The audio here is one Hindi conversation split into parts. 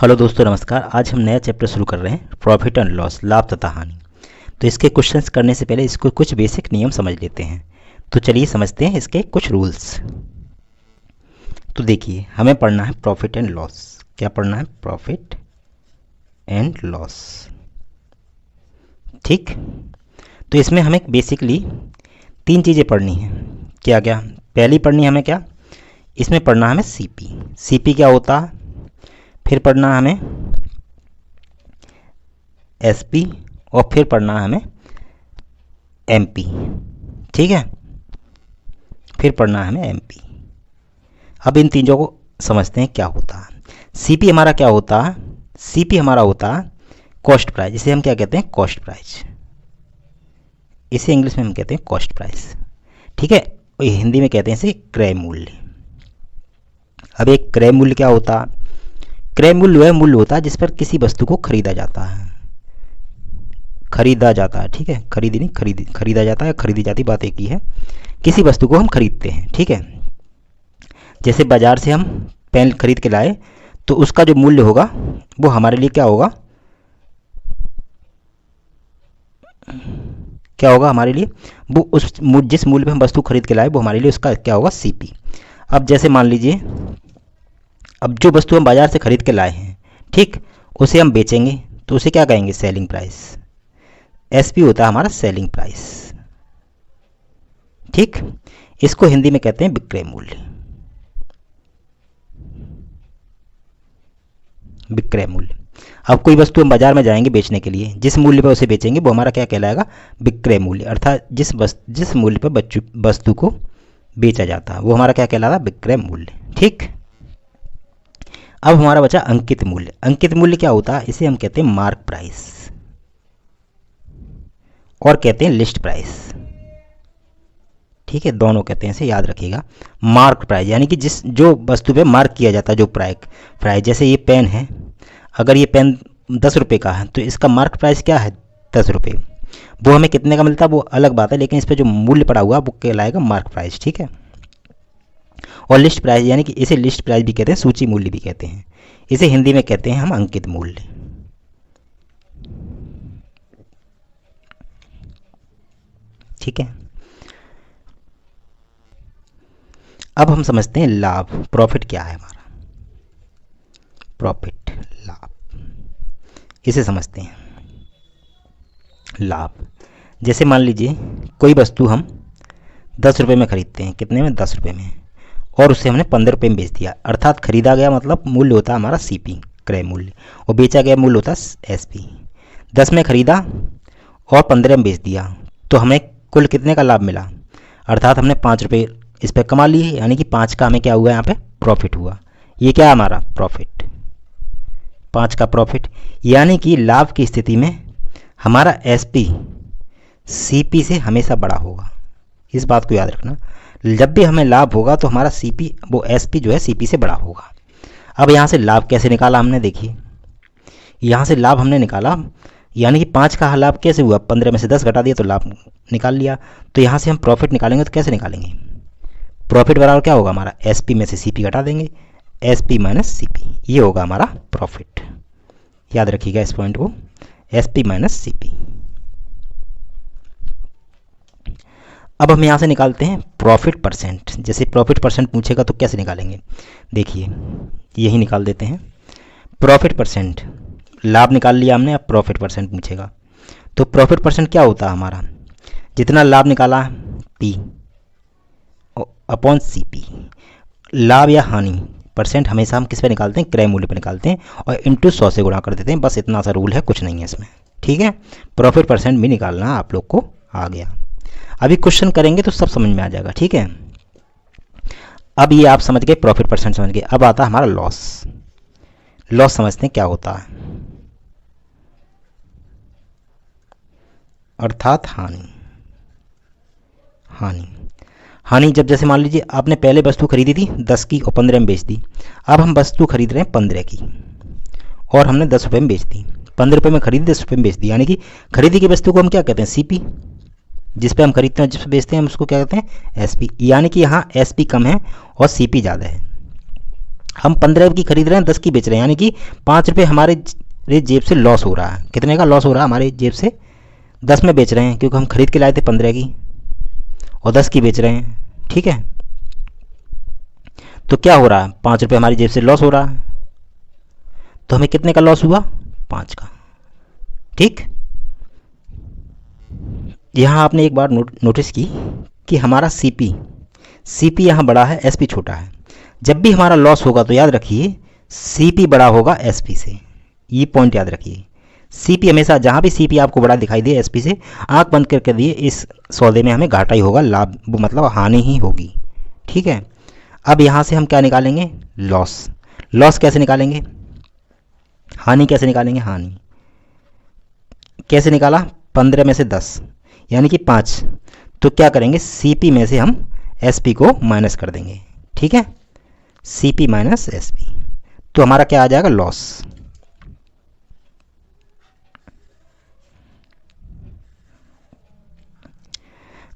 हेलो दोस्तों, नमस्कार। आज हम नया चैप्टर शुरू कर रहे हैं, प्रॉफिट एंड लॉस, लाभ तथा हानि। तो इसके क्वेश्चंस करने से पहले इसको कुछ बेसिक नियम समझ लेते हैं। तो चलिए समझते हैं इसके कुछ रूल्स। तो देखिए, हमें पढ़ना है प्रॉफिट एंड लॉस। क्या पढ़ना है? Profit and loss. ठीक। तो इसमें हमें बेसिकली 3 चीज़ें पढ़नी है। क्या क्या? पहली पढ़नी है हमें क्या? इसमें पढ़ना हमें सीपी। सीपी क्या होता है? फिर पढ़ना हमें एसपी और फिर पढ़ना हमें एमपी। ठीक है, फिर पढ़ना हमें एमपी। अब इन तीनों को समझते हैं क्या होता है। सीपी हमारा क्या होता है? सीपी हमारा होता है कॉस्ट प्राइस। इसे हम क्या कहते हैं? Cost price. इसे इंग्लिश में हम कहते हैं कॉस्ट प्राइस। ठीक है, और हिंदी में कहते हैं इसे क्रय मूल्य। अब एक क्रय मूल्य क्या होता है? क्रय मूल्य वह मूल्य होता है जिस पर किसी वस्तु को खरीदा जाता है। खरीदा जाता है, ठीक है, खरीदी नहीं, खरीदा जाता है, खरीदी जाती, बात एक ही है। किसी वस्तु को हम खरीदते हैं, ठीक है। जैसे बाजार से हम पेन खरीद के लाए तो उसका जो मूल्य होगा वो हमारे लिए क्या होगा? क्या होगा हमारे लिए? वो उस जिस मूल्य पे हम वस्तु खरीद के लाए वो हमारे लिए उसका क्या होगा? सीपी। अब जैसे मान लीजिए, अब जो वस्तु हम बाजार से खरीद के लाए हैं, ठीक, उसे हम बेचेंगे तो उसे क्या कहेंगे? Selling price. एसपी होता है हमारा सेलिंग प्राइस। ठीक, इसको हिंदी में कहते हैं विक्रय मूल्य। विक्रय मूल्य। अब कोई वस्तु हम बाजार में जाएंगे बेचने के लिए, जिस मूल्य पर उसे बेचेंगे वो हमारा क्या कहलाएगा? विक्रय मूल्य। अर्थात जिस मूल्य पर वस्तु को बेचा जाता है वो हमारा क्या कहलाता है? विक्रय मूल्य। ठीक। अब हमारा बचा अंकित मूल्य। अंकित मूल्य क्या होता है? इसे हम कहते हैं मार्क प्राइस और कहते हैं लिस्ट प्राइस। ठीक है, दोनों कहते हैं, इसे याद रखिएगा। मार्क प्राइस यानी कि जो वस्तु पे मार्क किया जाता है, जो प्राइस। जैसे ये पेन है, अगर ये पेन 10 रुपये का है तो इसका मार्क प्राइस क्या है? 10 रुपये। वो हमें कितने का मिलता है वो अलग बात है, लेकिन इस पर जो मूल्य पड़ा हुआ वो कहलाएगा मार्क प्राइस। ठीक है। और लिस्ट प्राइस यानी कि इसे लिस्ट प्राइस भी कहते हैं, सूची मूल्य भी कहते हैं। इसे हिंदी में कहते हैं हम अंकित मूल्य। ठीक है। अब हम समझते हैं लाभ। प्रॉफिट क्या है हमारा? प्रॉफिट, लाभ, इसे समझते हैं। लाभ, जैसे मान लीजिए कोई वस्तु हम 10 रुपये में खरीदते हैं। कितने में? 10 रुपये में। और उसे हमने 15 रुपये में बेच दिया। अर्थात खरीदा गया मतलब मूल्य होता है हमारा सीपी, क्रय मूल्य, और बेचा गया मूल्य होता है एसपी। 10 में खरीदा और 15 में बेच दिया तो हमें कुल कितने का लाभ मिला? अर्थात हमने 5 रुपये इस पर कमा लिए, यानी कि 5 का हमें क्या हुआ? यहाँ पे प्रॉफिट हुआ। ये क्या है हमारा? प्रॉफिट। 5 का प्रॉफिट। यानी कि लाभ की स्थिति में हमारा एसपी सीपी से हमेशा बड़ा होगा। इस बात को याद रखना। जब भी हमें लाभ होगा तो हमारा सीपी, वो एसपी जो है सीपी से बड़ा होगा। अब यहाँ से लाभ कैसे निकाला हमने? देखिए, यहाँ से लाभ हमने निकाला, यानी कि 5 का लाभ कैसे हुआ? 15 में से 10 घटा दिया तो लाभ निकाल लिया। तो यहाँ से हम प्रॉफिट निकालेंगे तो कैसे निकालेंगे? प्रॉफिट बराबर क्या होगा हमारा? एसपी में से सीपी घटा देंगे, एसपी माइनस सीपी, ये होगा हमारा प्रॉफिट। याद रखिएगा इस पॉइंट को, एसपी माइनस सीपी। अब हम यहाँ से निकालते हैं प्रॉफिट परसेंट। जैसे प्रॉफिट परसेंट पूछेगा तो कैसे निकालेंगे? देखिए, यही निकाल देते हैं। प्रॉफिट परसेंट, लाभ निकाल लिया हमने, अब प्रॉफिट परसेंट पूछेगा तो प्रॉफिट परसेंट क्या होता है हमारा? जितना लाभ निकाला पी अपॉन सी पी। लाभ या हानि परसेंट हमेशा हम किस पे निकालते हैं? क्रय मूल्य पे निकालते हैं और इंटू 100 से गुणा कर देते हैं। बस इतना सा रूल है, कुछ नहीं है इसमें। ठीक है, प्रॉफिट परसेंट भी निकालना आप लोग को आ गया। अभी क्वेश्चन करेंगे तो सब समझ में आ जाएगा। ठीक है, अब ये आप समझ गए, प्रॉफिट परसेंट समझ गए। अब आता है हमारा लॉस। लॉस समझते हैं क्या होता है? अर्थात हानि। हानि, हानि जब जैसे मान लीजिए आपने पहले वस्तु खरीदी थी 10 की और 15 में बेच दी। अब हम वस्तु खरीद रहे हैं 15 की और हमने 10 रुपये में बेच दी। 15 रुपये में खरीदी, 10 रुपये में बेच दी, यानी कि खरीदी की वस्तु को हम क्या कहते हैं? सीपी। जिस पे हम खरीदते हैं, जिस पे बेचते हैं, हम उसको क्या कहते हैं? एसपी। यानी कि यहाँ एसपी कम है और सीपी ज़्यादा है। हम 15 की खरीद रहे हैं, 10 की बेच रहे हैं, यानी कि 5 रुपये हमारे जेब से लॉस हो रहा है। कितने का लॉस हो रहा है हमारे जेब से? 10 में बेच रहे हैं, क्योंकि हम खरीद के लाए थे 15 की और 10 की बेच रहे हैं। ठीक है, तो क्या हो रहा है? 5 रुपये हमारी जेब से लॉस हो रहा है। तो हमें कितने का लॉस हुआ? 5 का। ठीक, यहाँ आपने एक बार नोटिस की कि हमारा सीपी यहाँ बड़ा है, एसपी छोटा है। जब भी हमारा लॉस होगा तो याद रखिए सीपी बड़ा होगा एसपी से। ये पॉइंट याद रखिए, सीपी हमेशा, जहाँ भी सीपी आपको बड़ा दिखाई दे एसपी से, आंख बंद करके दिए इस सौदे में हमें घाटा ही होगा, लाभ मतलब हानि ही होगी। ठीक है, अब यहाँ से हम क्या निकालेंगे? लॉस। लॉस कैसे निकालेंगे? हानि कैसे निकालेंगे? हानि कैसे निकाला? 15 में से 10 यानी कि 5। तो क्या करेंगे? सीपी में से हम एसपी को माइनस कर देंगे। ठीक है, सीपी माइनस एसपी, तो हमारा क्या आ जाएगा? लॉस।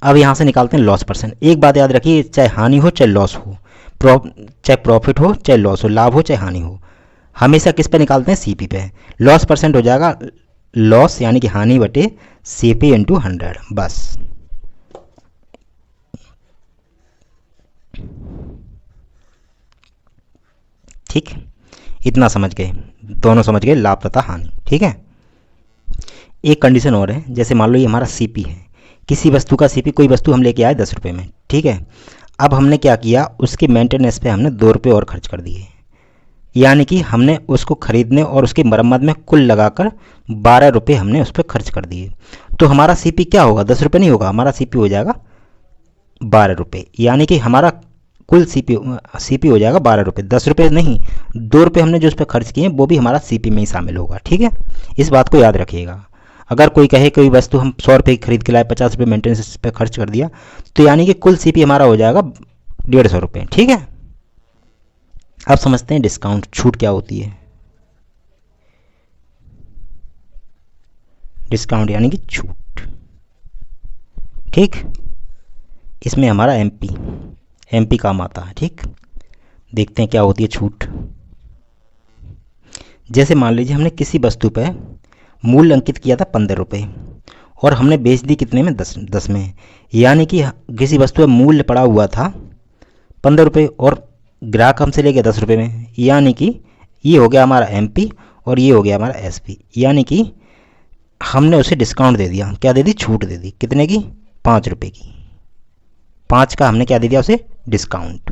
अब यहां से निकालते हैं लॉस परसेंट। एक बात याद रखिए, चाहे हानि हो चाहे लॉस हो, चाहे प्रॉफिट हो चाहे लॉस हो, लाभ हो चाहे हानि हो, हमेशा किस पे निकालते हैं? सीपी पे। लॉस परसेंट हो जाएगा लॉस यानी कि हानि बटे सीपी इंटू 100, बस। ठीक, इतना समझ गए, दोनों समझ गए, लाभ तथा हानि। ठीक है, एक कंडीशन और है, जैसे मान लो ये हमारा सीपी है, किसी वस्तु का सीपी, कोई वस्तु हम लेके आए 10 रुपये में। ठीक है, अब हमने क्या किया? उसके मेंटेनेंस पे हमने 2 रुपये और खर्च कर दिए, यानी कि हमने उसको खरीदने और उसकी मरम्मत में कुल लगाकर 12 रुपये हमने उस पर खर्च कर दिए। तो हमारा सीपी क्या होगा? 10 रुपये नहीं होगा, हमारा सीपी हो जाएगा 12 रुपये, यानी कि हमारा कुल सीपी हो जाएगा 12 रुपये। 10 रुपये नहीं, 2 रुपये हमने जो उस पर खर्च किए वो भी हमारा सीपी में ही शामिल होगा। ठीक है, इस बात को याद रखिएगा। अगर कोई कहे कोई वस्तु हम 100 रुपये की खरीद के लाए, 50 रुपये मेंटेनेंस पे खर्च कर दिया, तो यानी कि कुल सीपी हमारा हो जाएगा 150 रुपये। ठीक है, अब समझते हैं डिस्काउंट, छूट क्या होती है। डिस्काउंट यानी कि छूट। ठीक, इसमें हमारा एमपी काम आता है। ठीक, देखते हैं क्या होती है छूट। जैसे मान लीजिए हमने किसी वस्तु पर मूल्य अंकित किया था 15 रुपये और हमने बेच दी कितने में? 10 में, यानी कि किसी वस्तु पर मूल्य पड़ा हुआ था 15 रुपये और ग्राहक हमसे ले गया 10 रुपये में, यानी कि ये हो गया हमारा एमपी और ये हो गया हमारा एसपी, यानी कि हमने उसे डिस्काउंट दे दिया। क्या दे दी? छूट दे दी। कितने की? 5 रुपये की। 5 का हमने क्या दे दिया उसे? डिस्काउंट।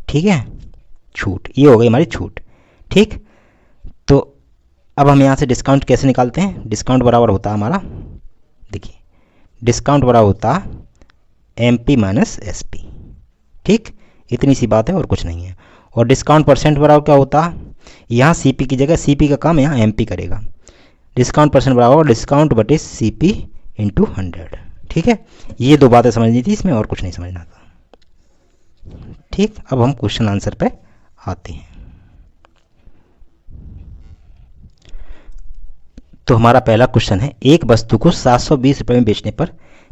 ठीक है, छूट, ये हो गई हमारी छूट। ठीक, तो अब हम यहाँ से डिस्काउंट कैसे निकालते हैं? डिस्काउंट बराबर होता है हमारा, देखिए, डिस्काउंट बराबर होता एमपी माइनस एसपी। ठीक, इतनी सी बात है और कुछ नहीं है। और डिस्काउंट परसेंट बराबर क्या होता है? यहाँ सीपी की जगह, सीपी का काम यहाँ एमपी करेगा। डिस्काउंट परसेंट बराबर डिस्काउंट बटे सीपी इंटू 100। ठीक है, ये दो बातें समझनी थी इसमें, और कुछ नहीं समझना था। ठीक, अब हम क्वेश्चन आंसर पे आते हैं। तो हमारा पहला क्वेश्चन है, एक वस्तु को 720 रुपये में बेचने पर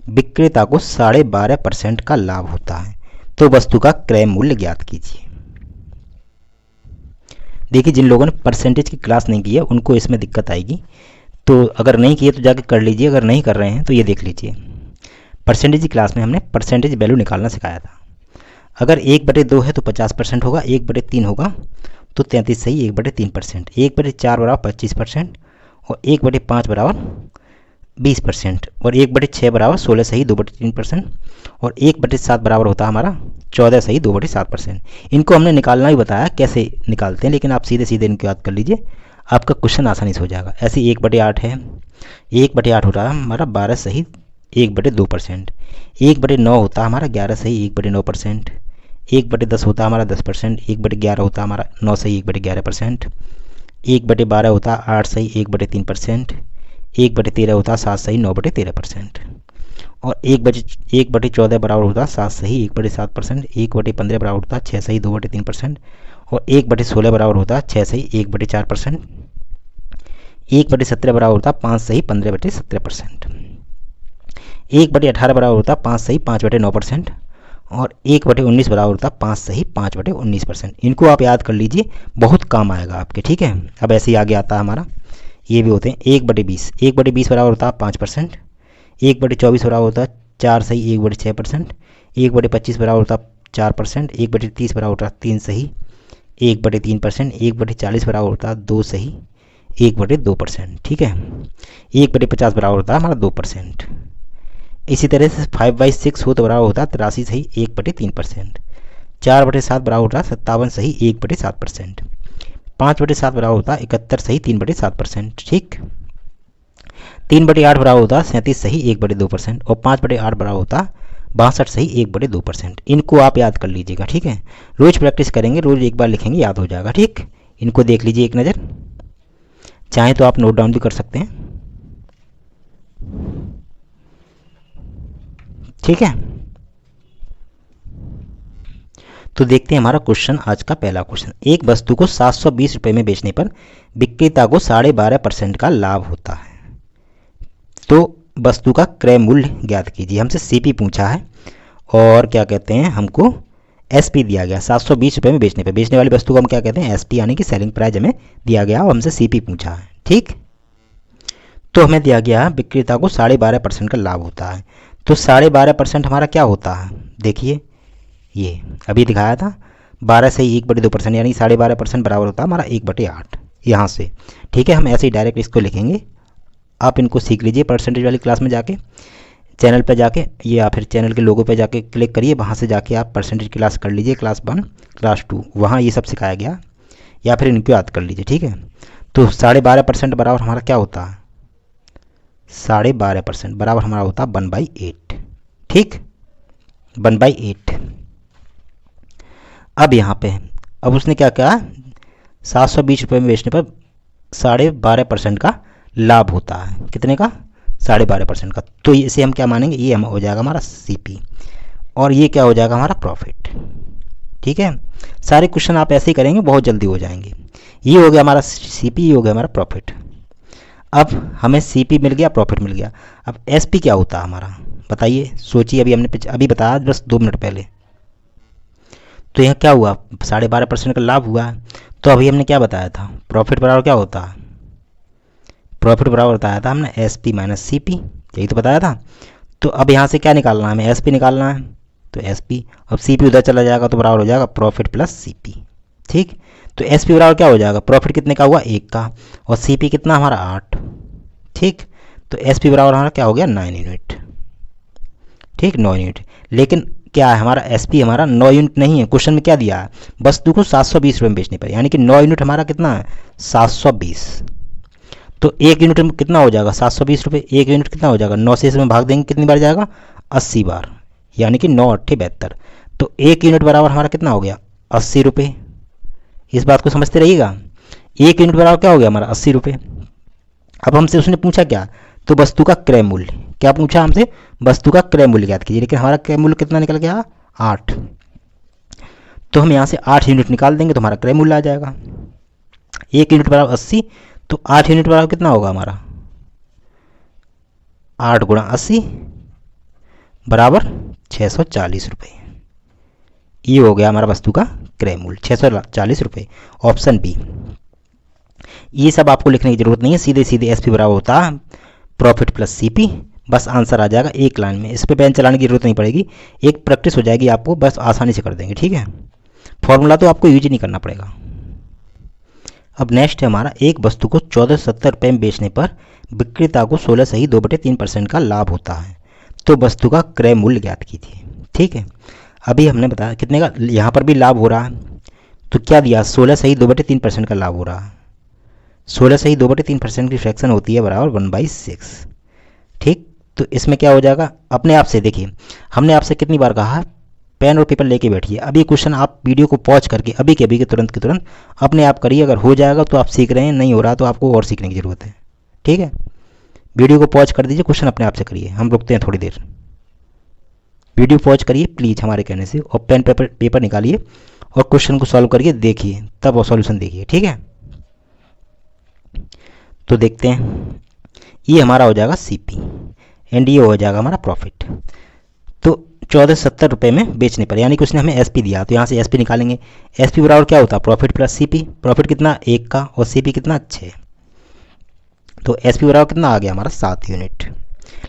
विक्रेता को 12.5% का लाभ होता है, तो वस्तु का क्रय मूल्य ज्ञात कीजिए। देखिए, जिन लोगों ने परसेंटेज की क्लास नहीं की है उनको इसमें दिक्कत आएगी, तो अगर नहीं किए तो जाके कर लीजिए, अगर नहीं कर रहे हैं तो ये देख लीजिए। परसेंटेज की क्लास में हमने परसेंटेज वैल्यू निकालना सिखाया था। अगर 1/2 है तो 50% होगा, 1/3 होगा तो 33 सही 1/3%, 1/4 बराबर 25% और 1/5 बराबर 20% और 1/6 बराबर 16 सही 2/3% और 1/7 बराबर होता है हमारा 14 सही 2/7%। इनको हमने निकालना ही बताया कैसे निकालते हैं, लेकिन आप सीधे सीधे इनको याद कर लीजिए, आपका क्वेश्चन आसानी से हो जाएगा। ऐसे 1/8 है, 1/8 हो रहा है हमारा 12 सही 1/2%, 1/9 होता है हमारा 11 सही 1/9%, 1/10 होता है हमारा 10%, 1/11 होता है हमारा 9 सही 1/11%, 1/12 होता है 8 सही 1/3%, 1/13 होता है 7 सही 9/13% और 1/14 बराबर होता है 7 सही 1/7%, 1/15 बराबर होता है 6 सही 2/3% और 1/16 बराबर होता है 6 सही 1/4%, 1/17 बराबर होता है 5 सही 15/17%, 1/18 बराबर होता है 5 सही 5/9% और 1/19 बराबर होता है 5 सही 5/19%। इनको आप याद कर लीजिए, बहुत काम आएगा आपके, ठीक है। अब ऐसे ही आगे आता है हमारा, ये भी होते हैं 1/20। 1/20 बराबर होता है 5%। 1/24 बराबर होता है 4 सही 1/6%। 1/25 बराबर होता है 4%। 1/30 बराबर होता है 3 सही 1/3%। 1/40 बराबर होता है 2 सही 1/2%, ठीक है। 1/50 बराबर होता है हमारा 2%। इसी तरह से 5/6 हो तो बराबर होता है 83 सही 1/3%। 4/7 बराबर होता है 57 सही 1/7%। 5/7 बराबर होता है 71 सही 3/7%, ठीक। 3/8 बराबर होता है 37 सही 1/2%। और 5/8 बराबर होता है 62 सही 1/2%। इनको आप याद कर लीजिएगा, ठीक है। रोज प्रैक्टिस करेंगे, रोज एक बार लिखेंगे, याद हो जाएगा, ठीक। इनको देख लीजिए एक नज़र, चाहे तो आप नोट डाउन भी कर सकते हैं, ठीक है। तो देखते हैं हमारा क्वेश्चन, आज का पहला क्वेश्चन। एक वस्तु को 720 रुपये में बेचने पर विक्रेता को 12.5% का लाभ होता है, तो वस्तु का क्रय मूल्य ज्ञात कीजिए। हमसे सीपी पूछा है और क्या कहते हैं, हमको एसपी दिया गया। 720 रुपये में बेचने पर, बेचने वाली वस्तु को हम क्या कहते हैं, एसपी यानी कि सेलिंग प्राइस हमें दिया गया और हमसे सीपी पूछा है, ठीक। तो हमें दिया गया विक्रेता को 12.5% का लाभ होता है। तो 12.5% हमारा क्या होता है, देखिए ये अभी दिखाया था, 12 से 1/2%, यानी 12.5% बराबर होता है हमारा 1/8 यहाँ से, ठीक है। हम ऐसे ही डायरेक्ट इसको लिखेंगे, आप इनको सीख लीजिए परसेंटेज वाली क्लास में जाके, चैनल पे जाके, ये या फिर चैनल के लोगो पे जाके क्लिक करिए, वहाँ से जाके आप परसेंटेज क्लास कर लीजिए, क्लास 1 क्लास 2, वहाँ ये सब सिखाया गया, या फिर इनको याद कर लीजिए, ठीक है। तो 12.5% बराबर हमारा क्या होता है, 12.5% बराबर हमारा होता है 1/8, ठीक, 1/8। अब यहाँ पे, अब उसने क्या कहा, 720 रुपये में बेचने पर 12.5% का लाभ होता है, कितने का, 12.5% का। तो इसे हम क्या मानेंगे, ये हम हो जाएगा हमारा सीपी, और ये क्या हो जाएगा हमारा प्रॉफिट, ठीक है। सारे क्वेश्चन आप ऐसे ही करेंगे, बहुत जल्दी हो जाएंगे। ये हो गया हमारा सीपी, ये हो गया हमारा प्रॉफिट। अब हमें सीपी मिल गया, प्रॉफिट मिल गया। अब एसपी क्या होता है हमारा, बताइए, सोचिए, अभी हमने अभी बताया बस 2 मिनट पहले। तो यहाँ क्या हुआ, 12.5% का लाभ हुआ है। तो अभी हमने क्या बताया था, प्रॉफिट बराबर क्या होता है, प्रॉफिट बराबर बताया था हमने S P minus C P, यही तो बताया था। तो अब यहाँ से क्या निकालना है, हमें एस पी निकालना है, तो एस पी, अब सी पी उधर चला जाएगा तो बराबर हो जाएगा प्रॉफिट प्लस सी पी, ठीक। तो एस पी बराबर क्या हो जाएगा, प्रॉफिट कितने का हुआ 1 का, और सी पी कितना हमारा 8, ठीक। तो एस पी बराबर हमारा क्या हो गया 9 यूनिट, ठीक, 9 यूनिट। लेकिन क्या है हमारा एस पी हमारा 9 यूनिट नहीं है, क्वेश्चन में क्या दिया है, वस्तु को 720 रुपये में बेचने पर, यानी कि 9 यूनिट हमारा कितना है 720। तो 1 यूनिट में कितना हो जाएगा 720 रुपये, 1 यूनिट कितना हो जाएगा, 9 से इसमें भाग देंगे कितनी बार जाएगा 80 बार, यानी कि 9 8 72। तो 1 यूनिट बराबर हमारा कितना हो गया 80 रुपये। इस बात को समझते रहिएगा, 1 यूनिट बराबर क्या हो गया हमारा 80 रुपये। अब हमसे उसने पूछा क्या, तो वस्तु का क्रय मूल्य, क्या पूछा हमसे, वस्तु का क्रय मूल्य ज्ञात कीजिए। लेकिन हमारा क्रय मूल्य कितना निकल गया 8, तो हम यहाँ से 8 यूनिट निकाल देंगे तो हमारा क्रय मूल्य आ जाएगा। 1 यूनिट बराबर 80, तो 8 यूनिट बराबर कितना होगा हमारा 8 गुणा 80 बराबर 640 रुपये। ये हो गया हमारा वस्तु का क्रय मूल्य 640 रुपये, ऑप्शन बी। ये सब आपको लिखने की जरूरत नहीं है, सीधे सीधे एस पी बराबर होता है प्रॉफिट प्लस सी पी, बस आंसर आ जाएगा एक लाइन में, इस पर पेन चलाने की जरूरत नहीं पड़ेगी, एक प्रैक्टिस हो जाएगी आपको, बस आसानी से कर देंगे, ठीक है। फॉर्मूला तो आपको यूज ही नहीं करना पड़ेगा। अब नेक्स्ट है हमारा, एक वस्तु को 1470 रुपये में बेचने पर विक्रेता को 16 सही 2/3% का लाभ होता है, तो वस्तु का क्रय मूल्य ज्ञात कीजिए, ठीक है। अभी हमने बताया कितने का, यहाँ पर भी लाभ हो रहा है, तो क्या दिया 16 सही 2/3% का लाभ हो रहा है। 16 सही 2/3% की फ्रैक्शन होती है बराबर 1/6, ठीक। तो इसमें क्या हो जाएगा, अपने आप से देखिए, हमने आपसे कितनी बार कहा पेन और पेपर लेके बैठिए, अभी क्वेश्चन आप वीडियो को पॉज करके अभी के तुरंत के तुरंत अपने आप करिए, अगर हो जाएगा तो आप सीख रहे हैं, नहीं हो रहा तो आपको और सीखने की ज़रूरत है, ठीक है। वीडियो को पॉज कर दीजिए, क्वेश्चन अपने आप से करिए, हम रुकते हैं थोड़ी देर। वीडियो पॉज करिए प्लीज़ हमारे कहने से, और पेन पेपर निकालिए और क्वेश्चन को सॉल्व करिए, देखिए तब और सॉल्यूशन देखिए, ठीक है। तो देखते हैं, ये हमारा हो जाएगा सीपी एंड ये हो जाएगा हमारा प्रॉफिट। तो 1470 में बेचने पर, यानी कि उसने हमें एसपी दिया, तो यहाँ से एसपी निकालेंगे। एसपी बराबर क्या होता है, प्रॉफिट प्लस सीपी। प्रॉफिट कितना, 1 का, और सीपी कितना, 6। तो एसपी बराबर कितना आ गया हमारा, 7 यूनिट।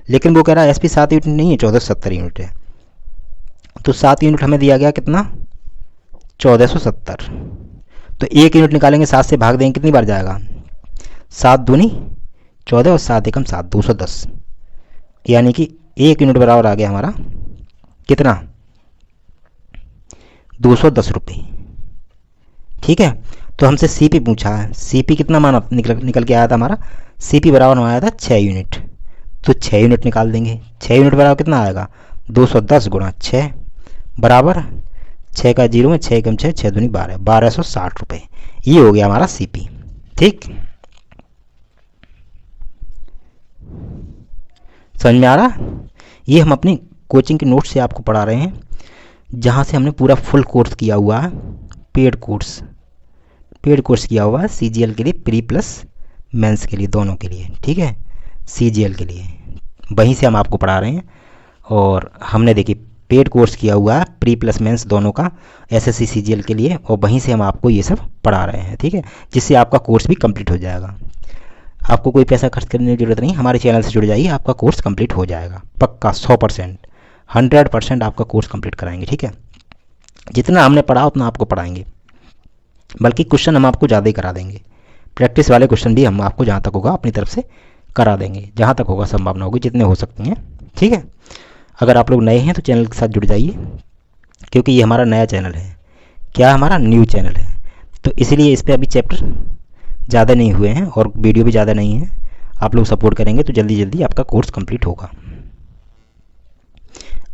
लेकिन वो कह रहा है एसपी 7 यूनिट नहीं है, 1470 यूनिट है। तो 7 यूनिट हमें दिया गया कितना, 1470। तो 1 यूनिट निकालेंगे, 7 से भाग देंगे, कितनी बार जाएगा, 7 दूनी 14 और 7 एकम 7, 210। यानी कि 1 यूनिट बराबर आ गया हमारा कितना, 210 रुपये। ठीक है। तो हमसे सीपी पूछा है, सीपी कितना माना निकल के आया था हमारा, सीपी बराबर आया था 6 यूनिट। तो 6 यूनिट निकाल देंगे। 6 यूनिट बराबर कितना आएगा, 210 गुणा 6 बराबर 6 का 0 में 6 कम 6, 6 दूनी 12, 1260 रुपये। ये हो गया हमारा सीपी। ठीक, समझ में आ रहा। ये हम अपनी कोचिंग के नोट से आपको पढ़ा रहे हैं, जहाँ से हमने पूरा फुल कोर्स किया हुआ है, पेड कोर्स किया हुआ है सीजीएल के लिए, प्री प्लस मेंस के लिए, दोनों के लिए। ठीक है, सीजीएल के लिए वहीं से हम आपको पढ़ा रहे हैं। और हमने देखिए पेड कोर्स किया हुआ है प्री प्लस मेंस दोनों का, एसएससी सीजीएल के लिए, और वहीं से हम आपको ये सब पढ़ा रहे हैं। ठीक है, जिससे आपका कोर्स भी कंप्लीट हो जाएगा। आपको कोई पैसा खर्च करने की जरूरत नहीं, हमारे चैनल से जुड़ जाइए, आपका कोर्स कंप्लीट हो जाएगा पक्का, 100%, 100% आपका कोर्स कंप्लीट कराएंगे। ठीक है, जितना हमने पढ़ा उतना आपको पढ़ाएंगे, बल्कि क्वेश्चन हम आपको ज़्यादा ही करा देंगे। प्रैक्टिस वाले क्वेश्चन भी हम आपको जहाँ तक होगा अपनी तरफ से करा देंगे, जहाँ तक होगा संभावना होगी, जितने हो सकती हैं। ठीक है, अगर आप लोग नए हैं तो चैनल के साथ जुड़ जाइए, क्योंकि ये हमारा नया चैनल है। क्या, हमारा न्यू चैनल है, तो इसलिए इस पर अभी चैप्टर ज़्यादा नहीं हुए हैं और वीडियो भी ज़्यादा नहीं है। आप लोग सपोर्ट करेंगे तो जल्दी जल्दी आपका कोर्स कंप्लीट होगा।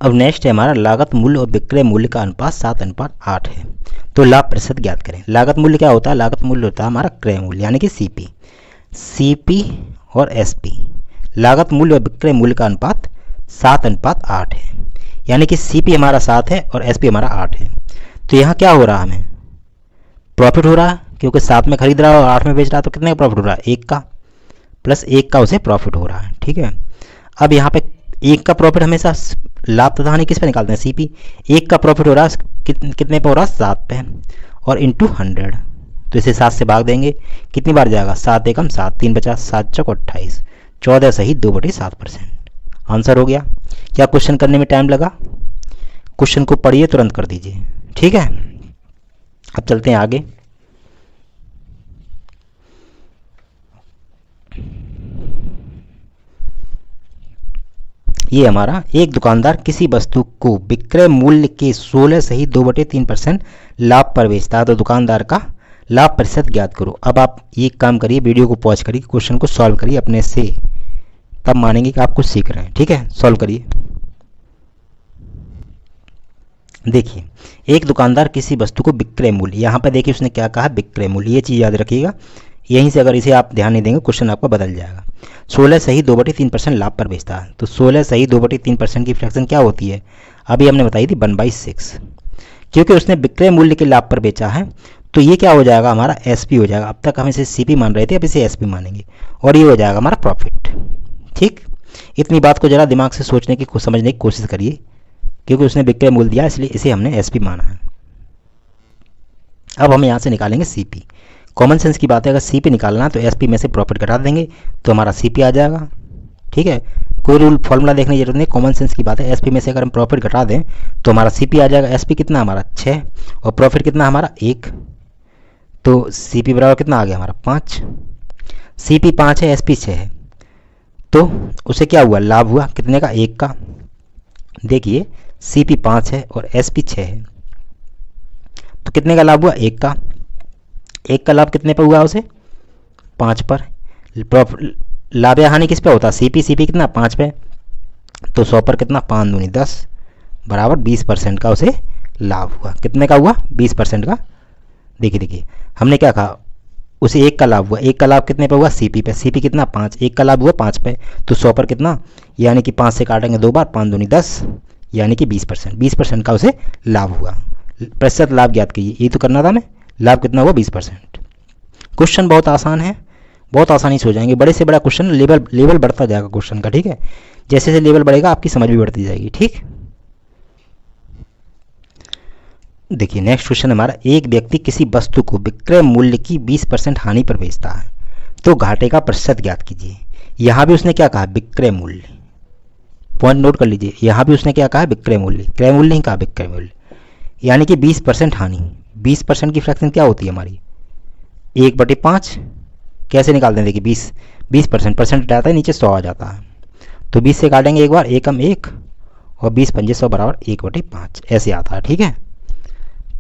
अब नेक्स्ट है हमारा लागत मूल्य और विक्रय मूल्य का अनुपात 7:8 है। तो लाभ प्रतिशत ज्ञात करें। लागत मूल्य क्या होता है, लागत मूल्य होता है हमारा क्रय मूल्य यानी कि सीपी। सीपी और एसपी, लागत मूल्य और विक्रय मूल्य का अनुपात 7:8 है, यानी कि सीपी हमारा 7 है और एसपी हमारा 8 है। तो यहाँ क्या हो रहा है, हमें प्रॉफिट हो रहा है, क्योंकि 7 में खरीद रहा है और 8 में बेच रहा है, तो कितने का प्रॉफिट हो रहा है, 1 का, प्लस 1 का उसे प्रॉफिट हो रहा है। ठीक है, अब यहाँ पे 1 का प्रॉफिट हमेशा लाभ तथा हानि किस पे निकालते हैं, सीपी। 1 का प्रॉफिट हो रहा है कितने पे हो रहा है, 7 पे, और इंटू 100। तो इसे 7 से भाग देंगे, कितनी बार जाएगा, 7 एकम 7, 3 बचा, 7 चौक 28, 14 सही 2/7%। आंसर हो गया। क्या क्वेश्चन करने में टाइम लगा, क्वेश्चन को पढ़िए तुरंत कर दीजिए। ठीक है, अब चलते हैं आगे। ये हमारा, एक दुकानदार किसी वस्तु को विक्रय मूल्य के 16 सही 2/3% लाभ पर बेचता है, तो दुकानदार का लाभ प्रतिशत ज्ञात करो। अब आप ये काम करिए, वीडियो को पॉज करिए, क्वेश्चन को सॉल्व करिए अपने से, तब मानेंगे कि आप कुछ सीख रहे हैं। ठीक है, सॉल्व करिए। देखिए, एक दुकानदार किसी वस्तु को विक्रय मूल्य, यहाँ पर देखिए उसने क्या कहा, विक्रय मूल्य, ये चीज़ याद रखिएगा। यहीं से अगर इसे आप ध्यान नहीं देंगे क्वेश्चन आपका बदल जाएगा। 16 सही 2/3% लाभ पर बेचता है, तो 16 सही 2/3% की फ्रैक्शन क्या होती है, अभी हमने बताई थी 1/6। क्योंकि उसने विक्रय मूल्य के लाभ पर बेचा है, तो ये क्या हो जाएगा, हमारा एसपी हो जाएगा। अब तक हम इसे सीपी मान रहे थे, अब इसे एसपी मानेंगे, और ये हो जाएगा हमारा प्रॉफिट। ठीक, इतनी बात को जरा दिमाग से सोचने की, समझने की कोशिश करिए, क्योंकि उसने विक्रय मूल्य दिया इसलिए इसे हमने एसपी माना है। अब हम यहाँ से निकालेंगे सीपी। कॉमन सेंस की बात है, अगर सीपी निकालना है तो एसपी में से प्रॉफिट घटा देंगे तो हमारा सीपी आ जाएगा। ठीक है, कोई रूल फॉर्मूला देखने की जरूरत नहीं, कॉमन सेंस की बात है। एसपी में से अगर हम प्रॉफिट घटा दें तो हमारा सीपी आ जाएगा। एसपी कितना हमारा 6 और प्रॉफिट कितना हमारा 1, तो सीपी बराबर कितना आ गया हमारा 5। सीपी 5 है, एसपी 6 है, तो उसे क्या हुआ, लाभ हुआ कितने का, 1 का। देखिए सीपी 5 है और एसपी 6 है, तो कितने का लाभ हुआ, 1 का। 1 का लाभ कितने पर हुआ, उसे 5 पर। लाभ या हानि किस पे होता है, सीपी। सीपी कितना 5 पे, तो 100 पर कितना, 5 दूनी 10 बराबर 20% का उसे लाभ हुआ। कितने का हुआ, 20% का। देखिए हमने क्या कहा, उसे 1 का लाभ हुआ। 1 का लाभ कितने पे हुआ, सीपी पे। सीपी कितना 5, 1 का लाभ हुआ 5 पे, तो 100 पर कितना, यानी कि 5 से काटेंगे 2 बार, 5 दूनी 10, यानी कि 20%। 20% का उसे लाभ हुआ। प्रतिशत लाभ ज्ञात कीजिए, ये तो करना था हमें। लाभ कितना हुआ, 20%। क्वेश्चन बहुत आसान है, बहुत आसानी से हो जाएंगे। बड़े से बड़ा क्वेश्चन, लेवल बढ़ता जाएगा क्वेश्चन का। ठीक है, जैसे जैसे लेवल बढ़ेगा आपकी समझ भी बढ़ती जाएगी। ठीक, देखिए नेक्स्ट क्वेश्चन हमारा, एक व्यक्ति किसी वस्तु को विक्रय मूल्य की 20% हानि पर बेचता है तो घाटे का प्रतिशत ज्ञात कीजिए। यहाँ भी उसने क्या कहा, विक्रय मूल्य, पॉइंट नोट कर लीजिए, यहाँ भी उसने क्या कहा, विक्रय मूल्य, क्रय मूल्य नहीं कहा, विक्रय मूल्य, यानी कि 20% हानि। 20% की फ्रैक्शन क्या होती है हमारी, 1/5। कैसे निकालते हैं, देखिए 20% परसेंट हटाता है नीचे 100 आ जाता है, तो 20 से काटेंगे एक बार, एकम 1 और 20 पंजे 100 बराबर 1/5 ऐसे आता है। ठीक है,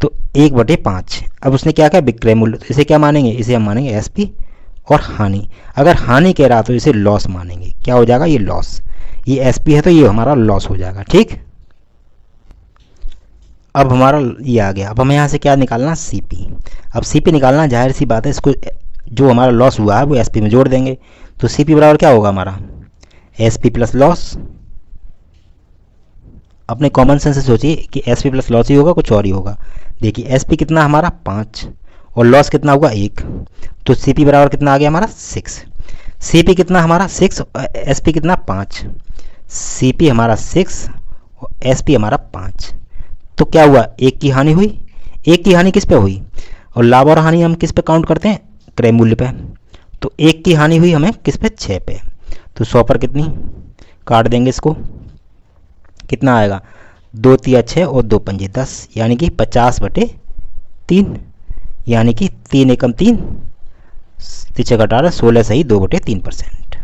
तो 1/5। अब उसने क्या कहा, विक्रय मूल्य, तो इसे क्या मानेंगे, इसे हम मानेंगे एसपी। और हानि, अगर हानि कह रहा तो इसे लॉस मानेंगे, क्या हो जाएगा, ये लॉस, ये एसपी है तो ये हमारा लॉस हो जाएगा। ठीक, अब हमारा ये आ गया। अब हमें यहाँ से क्या निकालना, सीपी। अब सीपी निकालना जाहिर सी बात है, इसको जो हमारा लॉस हुआ है वो एसपी में जोड़ देंगे, तो सीपी बराबर क्या होगा हमारा, एसपी प्लस लॉस। अपने कॉमन सेंस से सोचिए कि एसपी प्लस लॉस ही होगा, कुछ और ही होगा। देखिए एसपी कितना हमारा 5 और लॉस कितना हुआ 1, तो सीपी बराबर कितना आ गया हमारा 6। सीपी कितना हमारा 6, एसपी कितना 5, सीपी हमारा 6 और एसपी हमारा 5। तो क्या हुआ, एक की हानि हुई। एक की हानि किस पे हुई, और लाभ और हानि हम किस पे काउंट करते हैं, क्रय मूल्य पे। तो एक की हानि हुई हमें किस पे, 6 पे। तो 100 पर कितनी, काट देंगे इसको, कितना आएगा, 2 तिया 6 और 2 पंजे 10, यानी कि 50/3, यानी कि 3 एकम 3, 3 18, 16 सही 2/3%।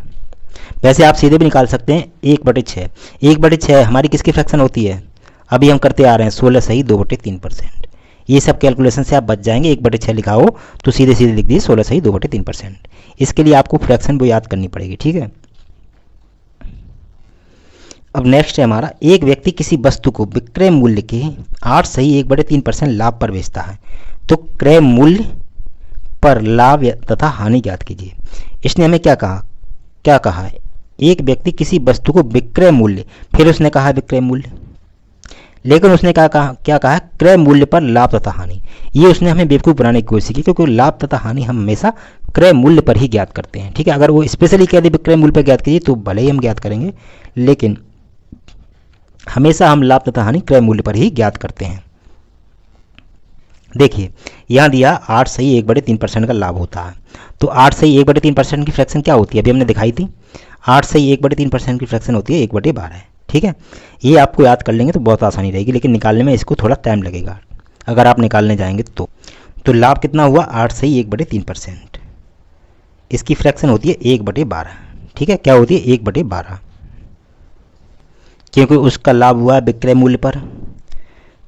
वैसे आप सीधे भी निकाल सकते हैं 1/6। 1/6 हमारी किसकी फ्रैक्शन होती है, अभी हम करते आ रहे हैं 16 सही 2/3%। ये सब कैलकुलेशन से आप बच जाएंगे, 1/6 लिखा हो तो सीधे सीधे लिख दीजिए 16 सही 2/3%। इसके लिए आपको फ्रैक्शन वो याद करनी पड़ेगी। ठीक है, अब नेक्स्ट है हमारा, एक व्यक्ति किसी वस्तु को विक्रय मूल्य के 8 सही 1/3% लाभ पर बेचता है तो क्रय मूल्य पर लाभ तथा हानि ज्ञात कीजिए। इसने हमें क्या कहा है, एक व्यक्ति किसी वस्तु को विक्रय मूल्य, फिर उसने कहा विक्रय मूल्य, लेकिन उसने क्या कहा है, क्रय मूल्य पर लाभ तथा हानि। ये उसने हमें बेवकूफ़ बनाने की कोशिश की, क्योंकि लाभ तथा हानि हम हमेशा क्रय मूल्य पर ही ज्ञात करते हैं। ठीक है, अगर वो स्पेशली कह दे विक्रय मूल्य पर ज्ञात कीजिए तो भले ही हम ज्ञात करेंगे, लेकिन हमेशा हम लाभ तथा हानि क्रय मूल्य पर ही ज्ञात करते हैं। देखिए यहाँ दिया 8 सही 1/3% का लाभ होता है, तो 8 सही 1/3% की फ्रैक्शन क्या होती है, अभी हमने दिखाई थी। 8 सही 1/3% की फ्रैक्शन होती है 1/12। ठीक है, ये आपको याद कर लेंगे तो बहुत आसानी रहेगी, लेकिन निकालने में इसको थोड़ा टाइम लगेगा अगर आप निकालने जाएंगे तो लाभ कितना हुआ, 8 सही 1/3%, इसकी फ्रैक्शन होती है 1/12। ठीक है, क्या होती है 1/12, क्योंकि उसका लाभ हुआ है विक्रय मूल्य पर,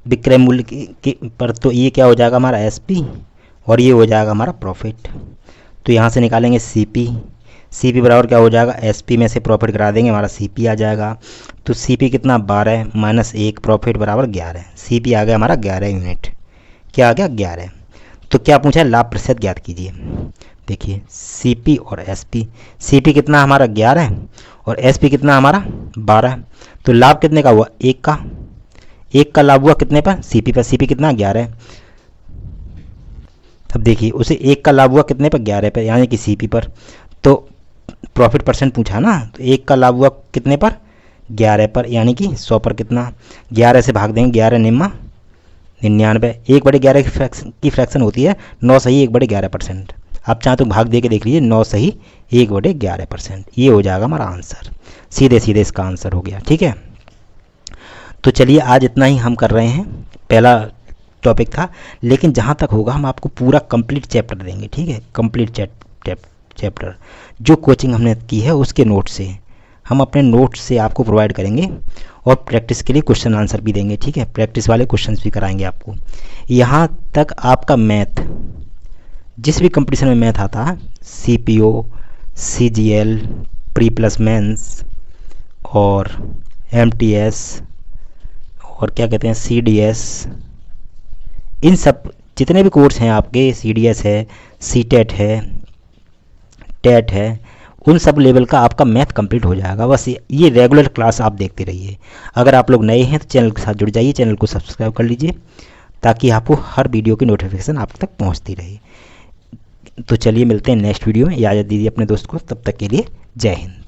विक्रय मूल्य पर, तो ये क्या हो जाएगा हमारा एसपी और ये हो जाएगा हमारा प्रॉफिट। तो यहाँ से निकालेंगे सीपी, सीपी बराबर क्या हो जाएगा, एसपी में से प्रॉफिट करा देंगे, हमारा सीपी आ जाएगा। तो सीपी कितना 12 माइनस 1 प्रॉफिट बराबर 11, सीपी आ गया हमारा 11 यूनिट। क्या आ गया 11। तो क्या पूछा है, लाभ प्रतिशत ज्ञात कीजिए। देखिए सीपी और एसपी, सीपी कितना हमारा 11 और एसपी कितना हमारा 12, तो लाभ कितने का हुआ, 1 का लाभ हुआ कितने पर, सीपी पर, सीपी कितना 11। अब देखिए उसे 1 का लाभ हुआ कितने पर, 11 पर, यानी कि सीपी पर। तो प्रॉफिट परसेंट पूछा ना, तो 1 का लाभ हुआ कितने पर, 11 पर, यानी कि 100 पर कितना, 11 से भाग देंगे, 11 निम्मा 99, 1/11 की फ्रैक्शन होती है 9 सही 1/11%। आप चाहें तो भाग दे के देख लीजिए, 9 सही 1/11%, ये हो जाएगा हमारा आंसर, सीधे सीधे इसका आंसर हो गया। ठीक है, तो चलिए आज इतना ही हम कर रहे हैं, पहला टॉपिक था, लेकिन जहाँ तक होगा हम आपको पूरा कंप्लीट चैप्टर देंगे। ठीक है, कंप्लीट चैप्टर जो कोचिंग हमने की है उसके नोट से, हम अपने नोट से आपको प्रोवाइड करेंगे और प्रैक्टिस के लिए क्वेश्चन आंसर भी देंगे। ठीक है, प्रैक्टिस वाले क्वेश्चंस भी कराएंगे आपको। यहाँ तक आपका मैथ, जिस भी कंपटीशन में मैथ आता है, CPO, CGL, pre plus mains और MTS और क्या कहते हैं CDS, इन सब जितने भी कोर्स हैं आपके, CDS है, CTET है, टेट है, उन सब लेवल का आपका मैथ कंप्लीट हो जाएगा। बस ये रेगुलर क्लास आप देखते रहिए। अगर आप लोग नए हैं तो चैनल के साथ जुड़ जाइए, चैनल को सब्सक्राइब कर लीजिए ताकि आपको हर वीडियो की नोटिफिकेशन आप तक पहुंचती रहे। तो चलिए मिलते हैं नेक्स्ट वीडियो में, इजाज़त दीजिए अपने दोस्त को, तब तक के लिए जय हिंद।